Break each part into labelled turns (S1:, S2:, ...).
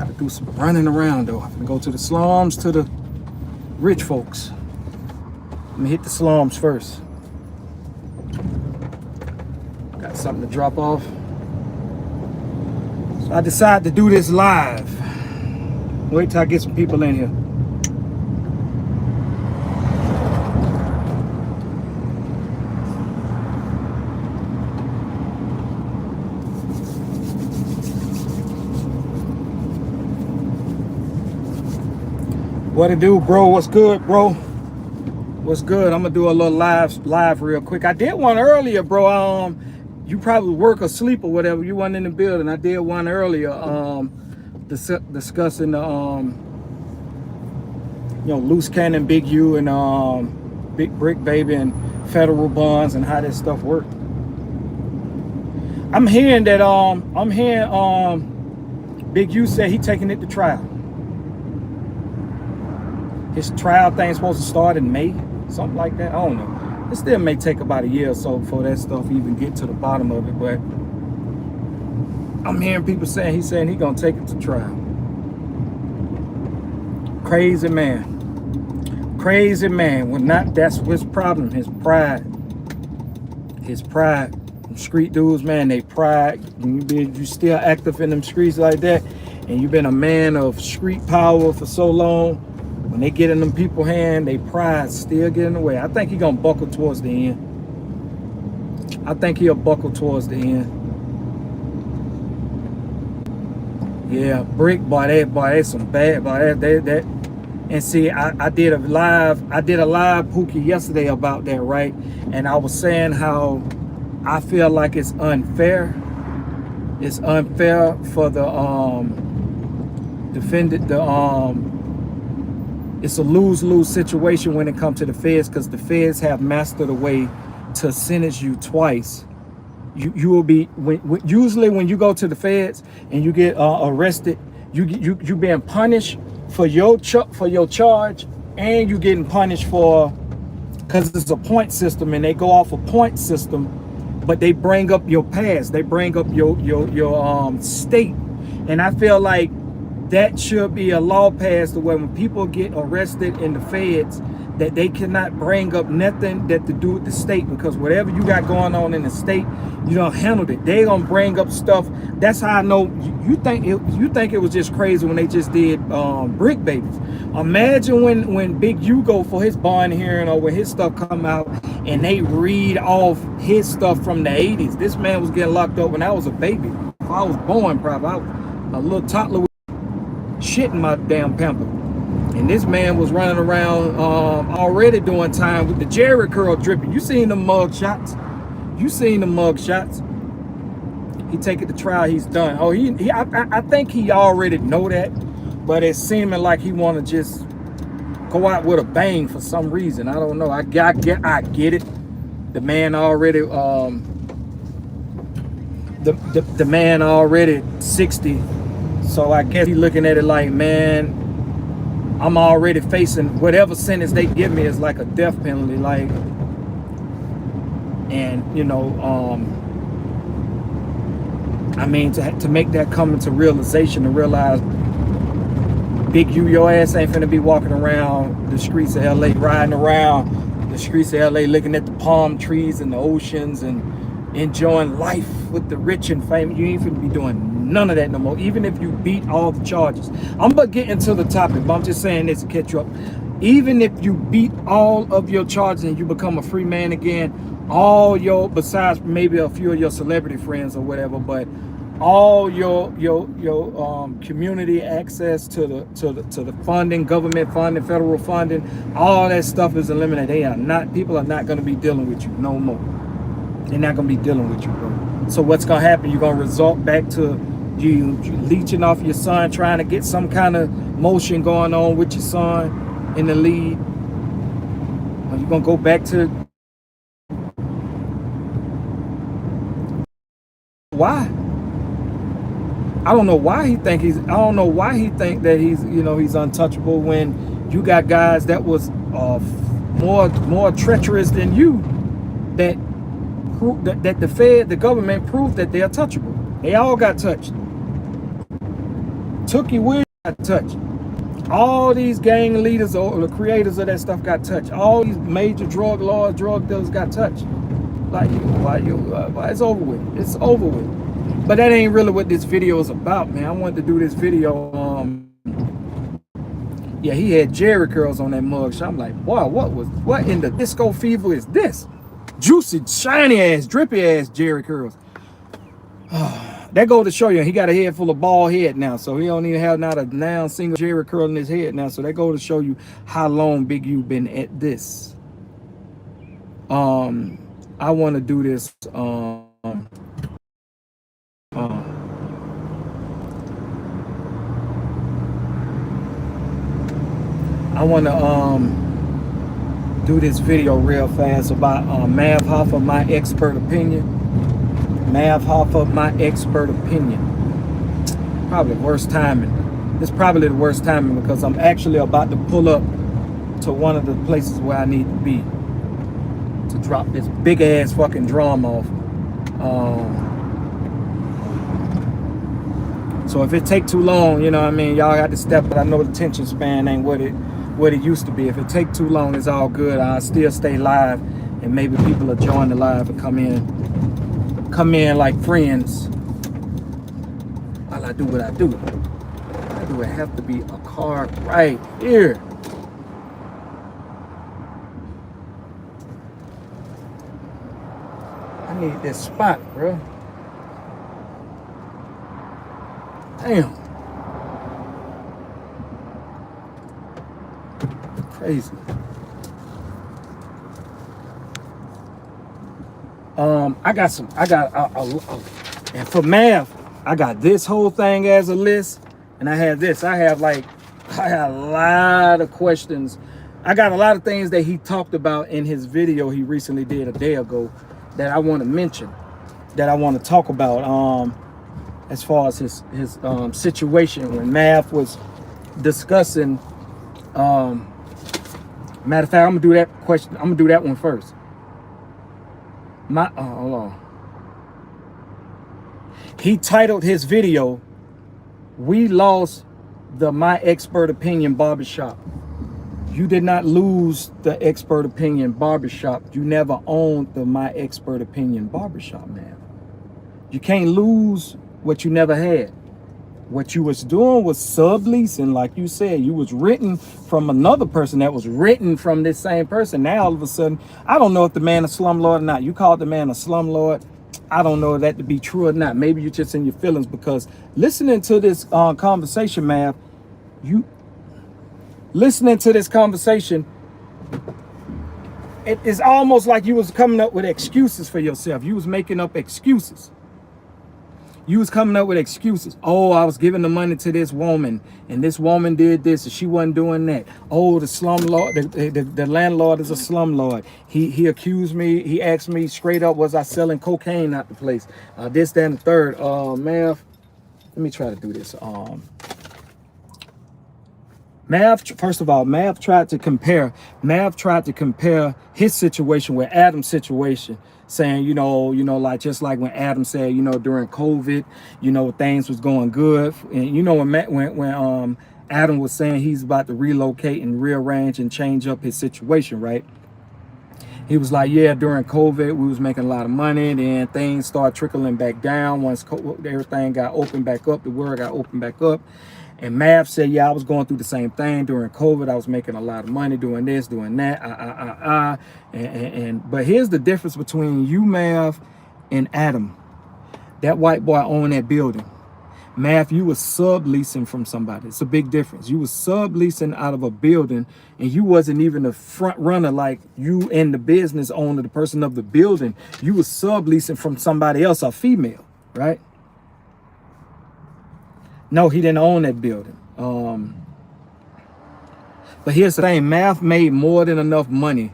S1: Gotta do some running around though. I'm gonna go to the slums, to the rich folks. Let me hit the slums first. Got something to drop off. So I decided to do this live. Wait till I get some people in here. What it do, bro? What's good, bro? What's good? I'm gonna do a little live real quick. I did one earlier, bro. You probably work or sleep or whatever. You weren't in the building. I did one earlier, discussing the loose cannon, Big U, and Big Brick Baby, and federal bonds, and how that stuff worked. I'm hearing that Big U said he taking it to trial. His trial thing's supposed to start in May, something like that. I don't know. It still may take about a year or so before that stuff even get to the bottom of it. But I'm hearing people saying he's gonna take it to trial. Crazy man. Crazy man. Well, that's his problem. His pride. His pride. Them street dudes, man, they pride. You still active in them streets like that, and you've been a man of street power for so long. When they get in them people's hand, they pride still get in the way. I think he's gonna buckle towards the end. I think he'll buckle towards the end. Yeah, Brick, boy, they some bad, boy. That. And see, I did a live Pookie yesterday about that, right? And I was saying how I feel like it's unfair. It's unfair for the defendant, it's a lose-lose situation when it comes to the feds, because the feds have mastered a way to sentence you twice. You will be usually when you go to the feds and you get arrested, you being punished for your charge, and you getting punished for, because it's a point system and they go off a point system, but they bring up your past, they bring up your state, and I feel like that should be a law passed where when people get arrested in the feds, that they cannot bring up nothing that to do with the state, because whatever you got going on in the state, you don't handle it. They gonna bring up stuff. That's how I know. You think it was just crazy when they just did Brick Babies. Imagine when Big U go for his bond hearing, or when his stuff come out and they read off his stuff from the 80s. This man was getting locked up when I was a baby. If I was born, probably I was a little toddler shitting my damn pamper, and this man was running around already doing time with the Jerry curl dripping. You seen the mug shots? You seen the mug shots? He take it to trial. He's done. Oh, I think he already know that, but it's seeming like he want to just go out with a bang for some reason. I don't know. I get it. The man already the man already 60. So I guess he's looking at it like, man, I'm already facing whatever sentence they give me is like a death penalty, like, and I mean, to make that come into realization, to realize, Big U, your ass ain't finna be walking around the streets of LA, riding around the streets of LA, looking at the palm trees and the oceans and enjoying life with the rich and famous. You ain't finna be doing none of that no more, even if you beat all the charges. I'm about to get into the topic, but I'm just saying this to catch you up. Even if you beat all of your charges and you become a free man again, besides maybe a few of your celebrity friends or whatever, but all your community access to the funding, government funding, federal funding, all that stuff is eliminated. People are not going to be dealing with you no more. They're not going to be dealing with you, bro. So what's going to happen? You're going to resort back to you leeching off your son, trying to get some kind of motion going on with your son in the lead. Or you're going to go back to why? I don't know why he think that he's untouchable, when you got guys that was more treacherous than you, that the government proved that they're touchable. They all got touched. Tookie Williams got touched. All these gang leaders or the creators of that stuff got touched. All these major drug lords, drug dealers got touched. Like, why it's over with. It's over with. But that ain't really what this video is about, man. I wanted to do this video. Yeah, he had Jerry curls on that mug. So I'm like, boy, what in the disco fever is this? Juicy, shiny ass, drippy ass Jerry curls. That go to show you he got a head full of bald head now, so he don't even have not a now single Jerry curl in his head now. So that go to show you how long Big U been at this. I want to do this. I want to do this video real fast about Mav Hoffa, my expert opinion. Mav Hoffa, my expert opinion. Probably worst timing. It's probably the worst timing because I'm actually about to pull up to one of the places where I need to be to drop this big ass fucking drum off. So if it take too long, you know what I mean, y'all got to step it. I know the attention span ain't what it used to be. If it take too long, it's all good. I'll still stay live and maybe people will join the live and come in like friends while I do what I do. Why do it have to be a car right here? I need this spot, bro. Damn. Crazy. And for Mav, I got this whole thing as a list, and I have this. I have a lot of questions. I got a lot of things that he talked about in his video he recently did a day ago that I want to mention, that I want to talk about. As far as his situation when Mav was discussing. Matter of fact, I'm gonna do that question. I'm gonna do that one first. Hold on. He titled his video, "We Lost the My Expert Opinion Barbershop." You did not lose the Expert Opinion Barbershop. You never owned the My Expert Opinion Barbershop, man. You can't lose what you never had. What you was doing was subleasing, like you said. You was written from another person that was written from this same person. Now all of a sudden, I don't know if the man a slumlord or not. You called the man a slumlord. I don't know that to be true or not. Maybe you're just in your feelings because listening to this conversation, Mav, listening to this conversation, it is almost like you was coming up with excuses for yourself. You was making up excuses. You was coming up with excuses. Oh, I was giving the money to this woman, and this woman did this, and she wasn't doing that. Oh, the slumlord, the landlord is a slumlord. He accused me. He asked me straight up, was I selling cocaine out the place? This, that, and the third. Mav, let me try to do this. Mav, first of all, Mav tried to compare his situation with Adam's situation, saying, like, just like when Adam said, during COVID, things was going good. And, when Adam was saying he's about to relocate and rearrange and change up his situation, right? He was like, yeah, during COVID, we was making a lot of money. Then things started trickling back down. Once everything got opened back up, the world got opened back up. And Mav said, yeah, I was going through the same thing during COVID. I was making a lot of money doing this, doing that. But here's the difference between you, Mav, and Adam. That white boy owned that building. Mav, you was subleasing from somebody. It's a big difference. You was subleasing out of a building, and you wasn't even the front runner like you and the business owner, the person of the building. You was subleasing from somebody else, a female, right? No, he didn't own that building. But here's the thing. Mav made more than enough money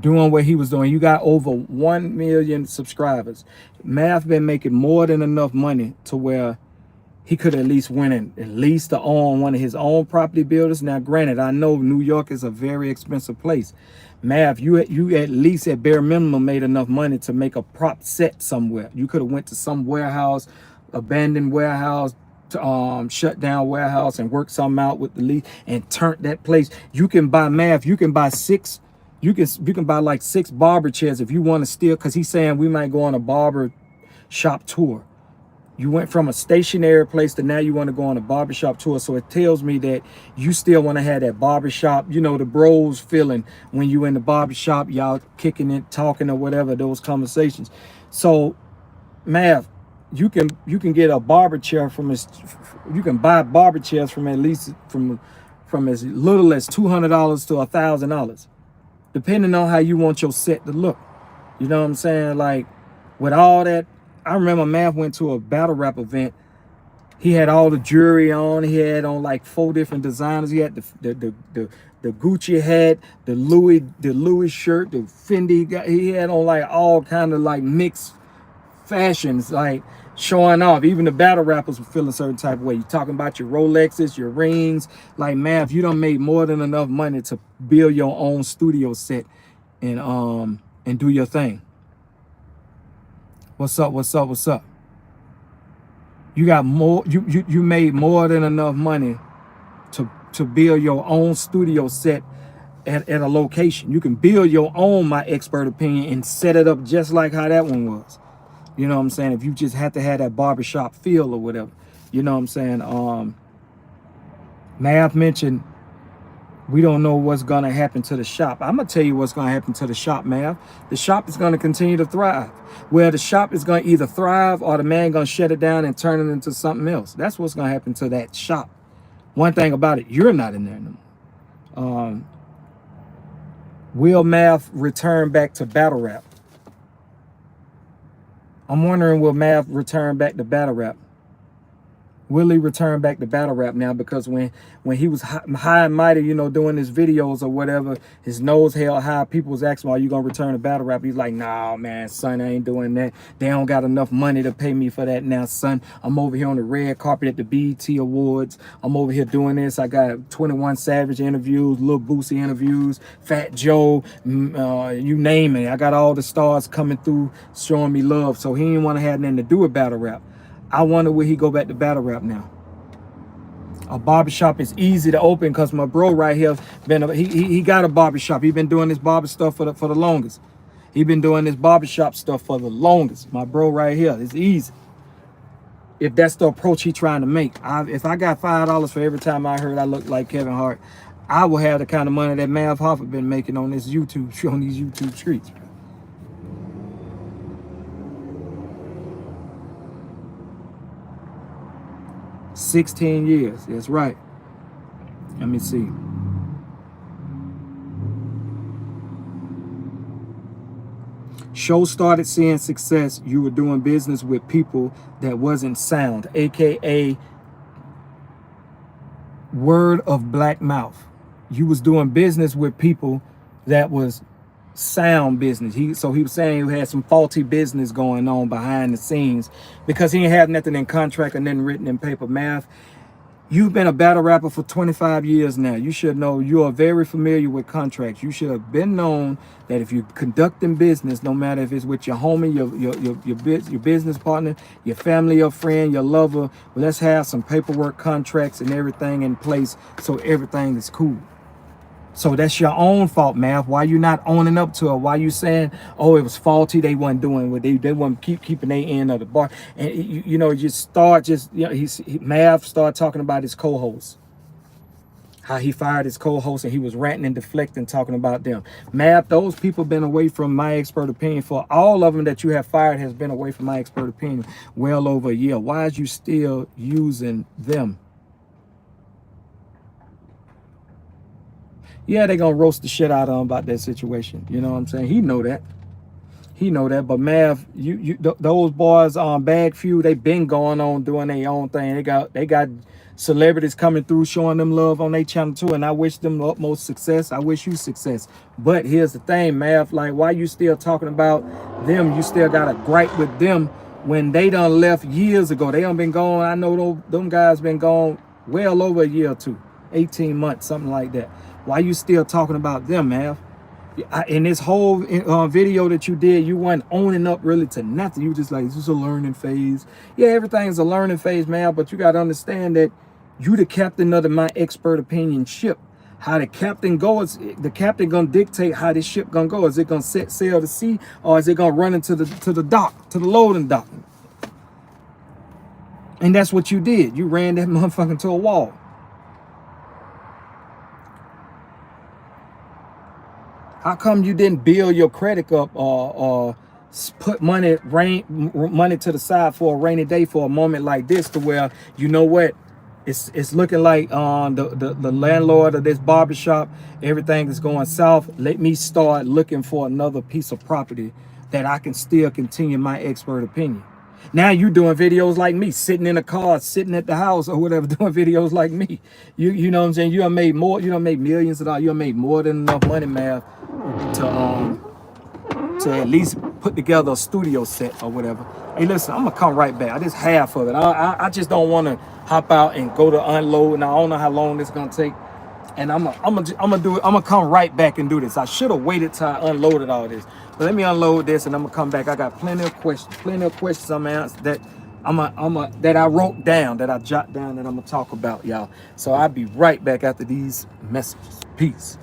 S1: doing what he was doing. You got over 1 million subscribers. Mav been making more than enough money to where he could at least win and at least to own one of his own property builders. Now, granted, I know New York is a very expensive place. Mav, you at least at bare minimum made enough money to make a prop set somewhere. You could have went to some warehouse, abandoned warehouse, shut down warehouse and worked something out with the lease and turned that place. You can buy, Mav, you can buy you can buy like 6 barber chairs if you want to steal, because he's saying we might go on a barber shop tour. You went from a stationary place to now you want to go on a barbershop tour. So it tells me that you still want to have that barbershop, you know, the bros feeling when you in the barbershop, y'all kicking it, talking or whatever, those conversations. So, Mav, you can get a barber chair you can buy barber chairs from at least from as little as $200 to $1,000, depending on how you want your set to look. You know what I'm saying? Like, with all that, I remember Mav went to a battle rap event. He had all the jewelry on. He had on like 4 different designers. He had the Gucci hat, the Louis shirt, the Fendi. He had on like all kind of like mixed fashions, like showing off. Even the battle rappers were feeling a certain type of way. You talking about your Rolexes, your rings. Like, Mav, you done made more than enough money to build your own studio set and do your thing. What's up? What's up? What's up? You got more. You made more than enough money to build your own studio set at a location. You can build your own, my expert opinion, and set it up just like how that one was. You know what I'm saying? If you just had to have that barbershop feel or whatever. You know what I'm saying? Mav mentioned we don't know what's going to happen to the shop. I'm going to tell you what's going to happen to the shop, Mav. The shop is going to continue to thrive. Well, the shop is going to either thrive or the man going to shut it down and turn it into something else. That's what's going to happen to that shop. One thing about it, you're not in there no more. Will Mav return back to battle rap? I'm wondering, will Mav return back to battle rap? Will he return back to battle rap now? Because when he was high and mighty, you know, doing his videos or whatever, his nose held high, people was asking, are you going to return to battle rap? He's like, nah, man, son, I ain't doing that. They don't got enough money to pay me for that now, son. I'm over here on the red carpet at the BET Awards. I'm over here doing this. I got 21 Savage interviews, Lil Boosie interviews, Fat Joe, you name it. I got all the stars coming through showing me love. So he didn't want to have nothing to do with battle rap. I wonder will he go back to battle rap now. A barbershop is easy to open because my bro right here he got a barbershop. He been doing this barber stuff for the longest. He been doing this barbershop stuff for the longest. My bro right here, it's easy. If that's the approach he trying to make. If I got $5 for every time I heard I look like Kevin Hart, I will have the kind of money that Mav Hoffa been making on these YouTube streets. 16 years, that's right. Let me see. Show started seeing success. You were doing business with people that wasn't sound, aka word of black mouth. You was doing business with people that was sound business. So he was saying he had some faulty business going on behind the scenes because he didn't have nothing in contract or nothing written in paper. Mav, you've been a battle rapper for 25 years now. You should know, you are very familiar with contracts. You should have been known that if you're conducting business, no matter if it's with your homie, your business partner, your family, your friend, your lover, let's have some paperwork, contracts and everything in place so everything is cool. So that's your own fault, Mav. Why you not owning up to it? Why you saying, oh, it was faulty, they wasn't doing what they wasn't keeping their end of the bar? And you know, Mav started talking about his co-hosts, how he fired his co-host and he was ranting and deflecting, talking about them. Mav, those people been away from my expert opinion. For all of them that you have fired has been away from my expert opinion well over a year. Why is you still using them? Yeah, they gonna roast the shit out of him about that situation. You know what I'm saying? He know that. But Mav, those boys on Bag Few, they been going on doing their own thing. They got celebrities coming through showing them love on their channel too, and I wish them the utmost success. I wish you success. But here's the thing, Mav, like, why you still talking about them? You still got a gripe with them when they done left years ago. They done been gone. I know them guys been gone well over a year or two, 18 months, something like that. Why you still talking about them, Mav? In this whole video that you did, you weren't owning up really to nothing. You just like, this is a learning phase. Yeah, everything's a learning phase, man. But you got to understand that you the captain of my expert opinion ship. How the captain goes, the captain gonna dictate how this ship gonna go. Is it gonna set sail to sea, or is it gonna run into the dock, to the loading dock? And that's what you did. You ran that motherfucker to a wall. How come you didn't build your credit up, or put money to the side for a rainy day, for a moment like this, to where, you know what, it's looking like the landlord of this barbershop, everything is going south. Let me start looking for another piece of property that I can still continue my expert opinion. Now you doing videos like me, sitting in a car, sitting at the house or whatever, doing videos like me. You know what I'm saying? You done made more, you done made millions of dollars, you done made more than enough money, man, to at least put together a studio set or whatever. Hey, listen, I'm gonna come right back. I just half of it. I just don't want to hop out and go to unload, and I don't know how long this is gonna take. And I'm gonna do it. I'm gonna come right back and do this. I should have waited till I unloaded all this, but let me unload this and I'm gonna come back. I got plenty of questions I'm answering that I wrote down, that I jot down, that I'm gonna talk about, y'all. So I'll be right back after these messages. Peace.